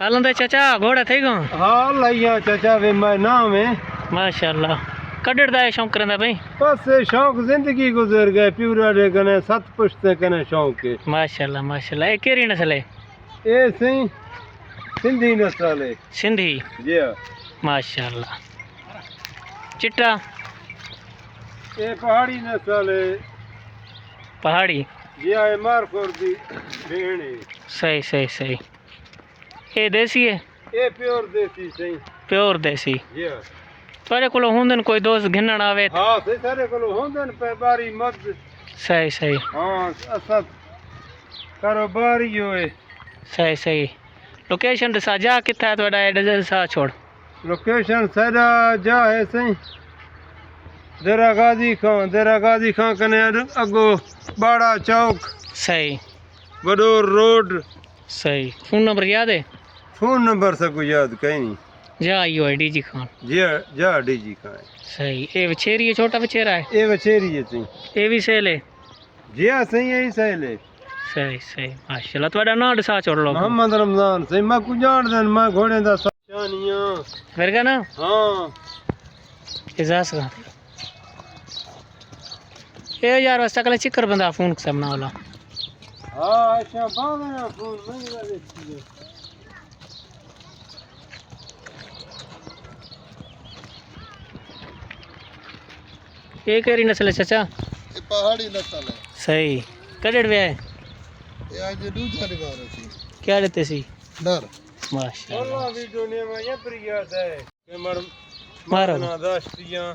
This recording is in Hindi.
हालंदे चाचा घोड़ा थे गो हाँ लाइया चाचा वे मैं नाम है माशाल्लाह कड़ड़ दा शौक करंदा भाई बस शौक जिंदगी गुजर गए प्यूरा दे कने 7 पुश्ते कने शौक है माशाल्लाह माशाल्लाह ए केरी नस्ल है ए सही सिंधी नस्ल है सिंधी जी माशाल्लाह चिट्टा ए पहाड़ी नस्ल है पहाड़ी जी है मारखोर दी भेण है सही सही सही ए देसी है ए प्योर देसी सही प्योर देसी जी थोड़े कोल हुंदन कोई दोस्त घिनण आवे हाँ सही सारे कोलो होंदन पे बारी मत सही सही हाँ असा कारोबारी होए सही सही लोकेशन दसा जा किथा है थोड़ा एड्रेस सा छोड़ लोकेशन सारा जा है सही देरा गाजी खां कने अगो बाड़ा चौक सही वडो रोड सही फोन नंबर याद है फोन नंबर से कोई याद कहीं नहीं जा आइयो है डीजी खान जी जा डीजी खां है सही ए वछेरी है छोटा वछेरा है ए वछेरी है सही ए भी सेल है जी हाँ सही है सही है सही सही माशाल्लाह थोड़ा नाम दसा छोड़ लो मोहम्मद रमजान सही मैं कुछ जान देन मैं घोड़े दा शानियां मेरे का ना हाँ इजाज का ए यार वास्ता कल चिकर बंदा फोन से बना वाला हाँ अच्छा बाबा फोन मैं वाले ये केरी नस्ल है चाचा ये पहाड़ी नस्ल है सही कड़ड़ वे है ये आज दूसरा दिवार है क्या लेते सी डर माशाल्लाह अल्लाह वीडियो ने मैं ये प्रिया है के मर मारो ना दास्तियां